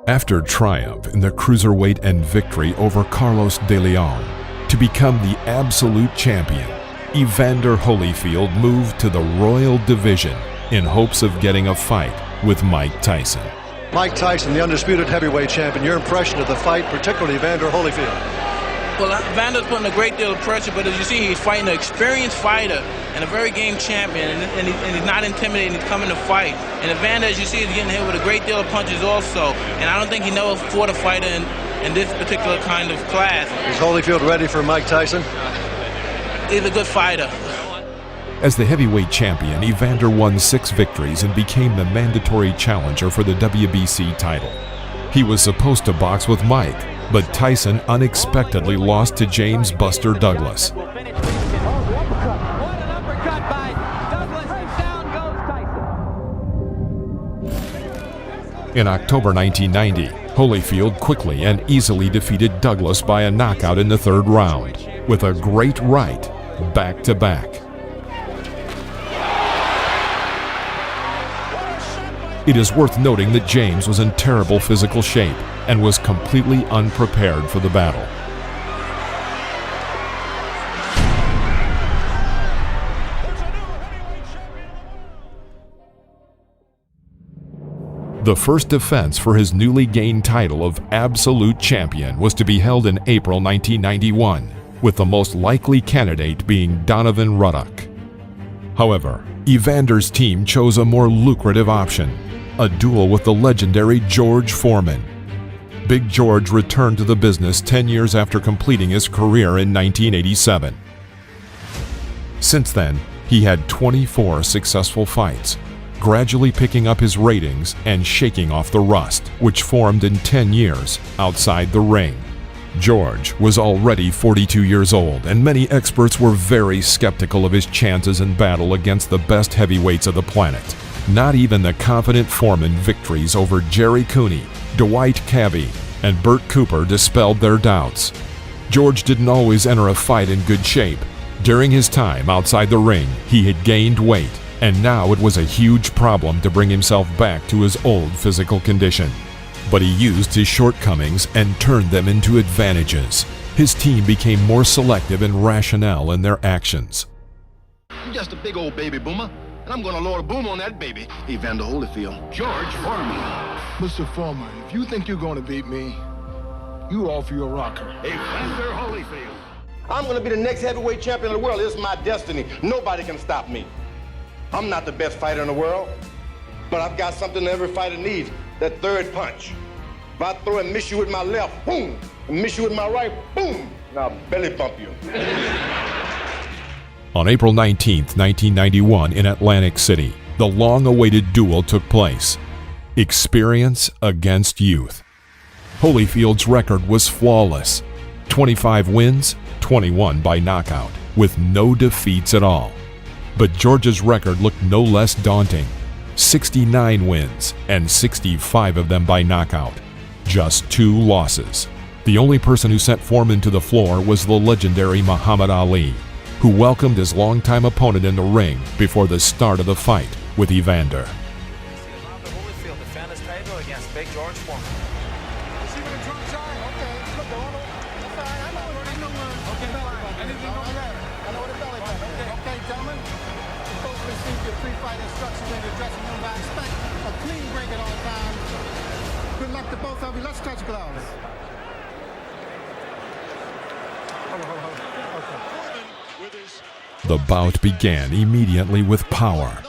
After triumph in the cruiserweight and victory over Carlos de Leon, to become the absolute champion, Evander Holyfield moved to the Royal Division in hopes of getting a fight with Mike Tyson. Mike Tyson, the undisputed heavyweight champion, your impression of the fight, particularly Evander Holyfield? Well, Evander's putting a great deal of pressure, but as you see, he's fighting an experienced fighter and a very game champion, and he's not intimidating. He's coming to fight. And Evander, as you see, is getting hit with a great deal of punches also, and I don't think he never fought a fighter in this particular kind of class. Is Holyfield ready for Mike Tyson? He's a good fighter. As the heavyweight champion, Evander won 6 victories and became the mandatory challenger for the WBC title. He was supposed to box with Mike, but Tyson unexpectedly lost to James Buster Douglas. In October 1990, Holyfield quickly and easily defeated Douglas by a knockout in the 3rd round, with a great right back-to-back. It is worth noting that James was in terrible physical shape and was completely unprepared for the battle. The first defense for his newly gained title of absolute champion was to be held in April 1991, with the most likely candidate being Donovan Ruddock. However, Evander's team chose a more lucrative option, a duel with the legendary George Foreman. Big George returned to the business 10 years after completing his career in 1987. Since then, he had 24 successful fights, gradually picking up his ratings and shaking off the rust, which formed in 10 years outside the ring. George was already 42 years old, and many experts were very skeptical of his chances in battle against the best heavyweights of the planet. Not even the confident Foreman victories over Jerry Cooney, Dwight Cabby, and Bert Cooper dispelled their doubts. George didn't always enter a fight in good shape. During his time outside the ring, he had gained weight, and now it was a huge problem to bring himself back to his old physical condition. But he used his shortcomings and turned them into advantages. His team became more selective and rational in their actions. I'm just a big old baby boomer, and I'm gonna load a boom on that baby. Evander Holyfield. George Foreman. Mr. Foreman, if you think you're gonna beat me, you off your rocker. Evander Holyfield. I'm gonna be the next heavyweight champion of the world. It's my destiny. Nobody can stop me. I'm not the best fighter in the world, but I've got something every fighter needs, that 3rd punch. If I throw and miss you with my left, boom, and miss you with my right, boom, and I'll belly bump you. On April 19, 1991, in Atlantic City, the long-awaited duel took place. Experience against youth. Holyfield's record was flawless. 25 wins, 21 by knockout, with no defeats at all. But George's record looked no less daunting. 69 wins, and 65 of them by knockout. Just 2 losses. The only person who sent Foreman to the floor was the legendary Muhammad Ali, who welcomed his longtime opponent in the ring before the start of the fight with Evander. Evander Holyfield defend his title against Big George Foreman. Pre-fight instructions in the dressing room. I expect a clean break at all times. Good luck to both of you. Let's touch gloves. The bout began immediately with power.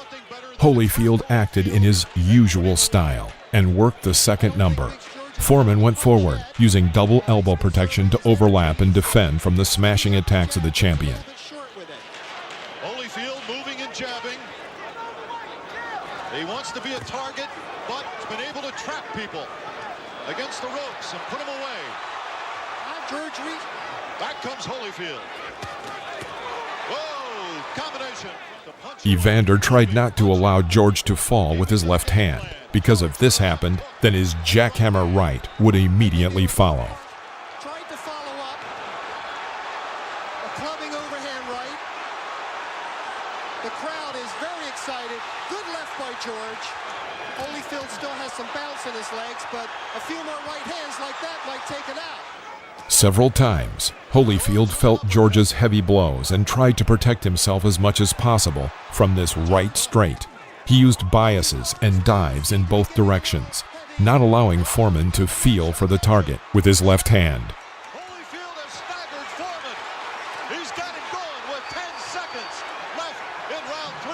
Holyfield acted in his usual style and worked the second number. Foreman went forward, using double elbow protection to overlap and defend from the smashing attacks of the champion. Holyfield moving and jabbing. He wants to be a target, but he's been able to trap people against the ropes and put them away. George Reed. Back comes Holyfield. Whoa, combination. Evander tried not to allow George to fall with his left hand, because if this happened, then his jackhammer right would immediately follow. Tried to follow up. A clubbing overhand right. The crowd is very excited. Good left by George. Holyfield still has some bounce in his legs, but a few more right hands like that might take it out. Several times, Holyfield felt George's heavy blows and tried to protect himself as much as possible from this right straight. He used biases and dives in both directions, not allowing Foreman to feel for the target with his left hand. Holyfield has staggered Foreman. He's got him going with 10 seconds left in round 3.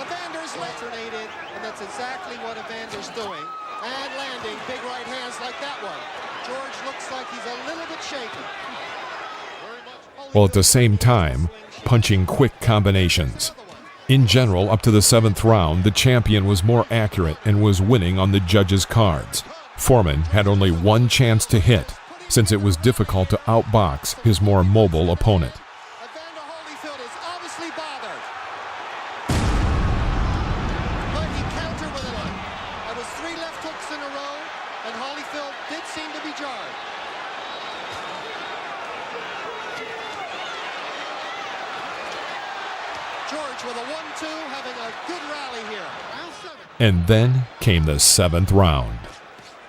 Evander's alternated, and that's exactly what Evander's doing. And landing big right hands like that one. George looks like he's a little bit shaky. While at the same time, punching quick combinations. In general, up to the 7th round, the champion was more accurate and was winning on the judges' cards. Foreman had only one chance to hit, since it was difficult to outbox his more mobile opponent. Evander Holyfield is obviously bothered. But he countered with it. That was 3 left hooks in a row, and Holyfield did seem to be jarred. George with a 1-2, having a good rally here. And then came the 7th round.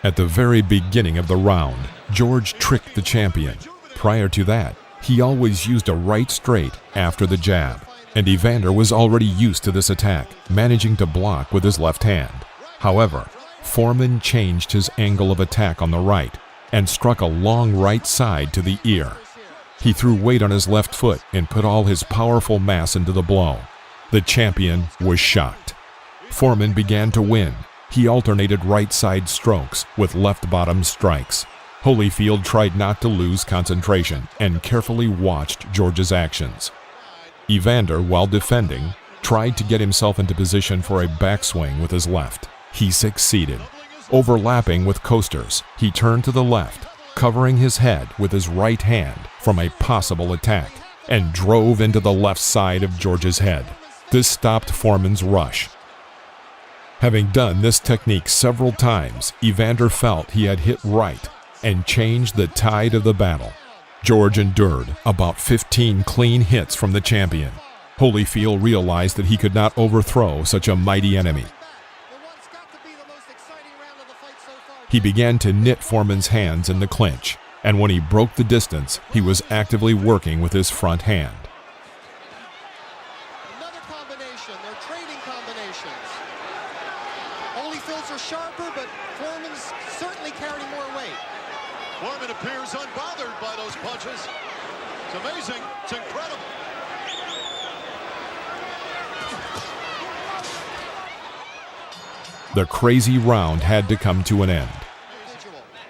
At the very beginning of the round, George tricked the champion. Prior to that, he always used a right straight after the jab, and Evander was already used to this attack, managing to block with his left hand. However, Foreman changed his angle of attack on the right and struck a long right side to the ear. He threw weight on his left foot and put all his powerful mass into the blow. The champion was shocked. Foreman began to win. He alternated right side strokes with left bottom strikes. Holyfield tried not to lose concentration and carefully watched George's actions. Evander, while defending, tried to get himself into position for a backswing with his left. He succeeded. Overlapping with coasters, he turned to the left, covering his head with his right hand from a possible attack, and drove into the left side of George's head. This stopped Foreman's rush. Having done this technique several times, Evander felt he had hit right and changed the tide of the battle. George endured about 15 clean hits from the champion. Holyfield realized that he could not overthrow such a mighty enemy. He began to knit Foreman's hands in the clinch, and when he broke the distance, he was actively working with his front hand. Another combination. They're trading combinations. Holyfield's are sharper, but Foreman's certainly carrying more weight. Foreman appears unbothered by those punches. It's amazing. It's incredible. The crazy round had to come to an end.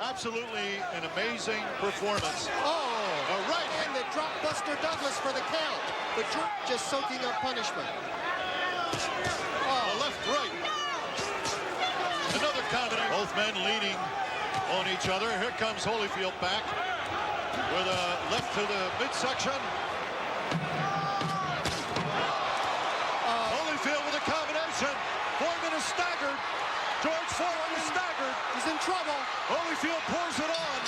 Absolutely an amazing performance. Oh, a right hand that dropped Buster Douglas for the count. But George just soaking up punishment. Oh, left, right. Another combination. Both men leaning on each other. Here comes Holyfield back with a left to the midsection. Holyfield with a combination. Foreman is staggered. George Foreman is staggered. He's in trouble. Holyfield pours it on.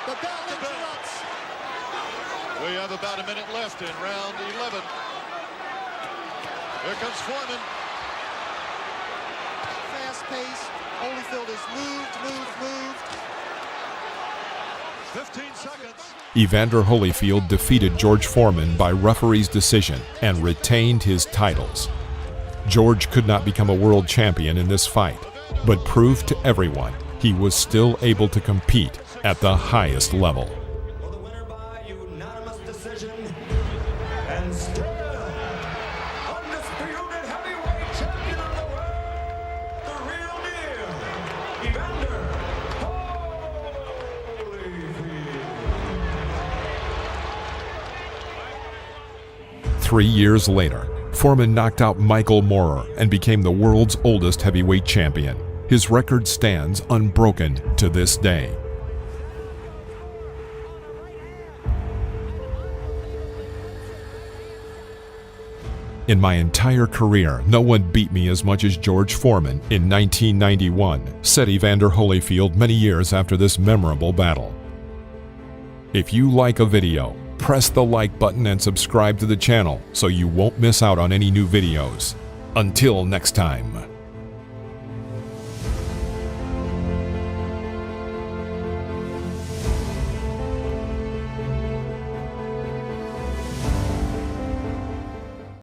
The bell interrupts. We have about a minute left in round 11. Here comes Foreman. Fast pace. Holyfield is moved. 15 seconds. Evander Holyfield defeated George Foreman by referee's decision and retained his titles. George could not become a world champion in this fight, but proved to everyone he was still able to compete at the highest level. The winner by unanimous decision, and still undisputed heavyweight champion of the world, the real deal, Evander Holyfield. 3 years later, Foreman knocked out Michael Moorer and became the world's oldest heavyweight champion. His record stands unbroken to this day. In my entire career, no one beat me as much as George Foreman in 1991, said Evander Holyfield many years after this memorable battle. If you like a video, press the like button and subscribe to the channel so you won't miss out on any new videos. Until next time.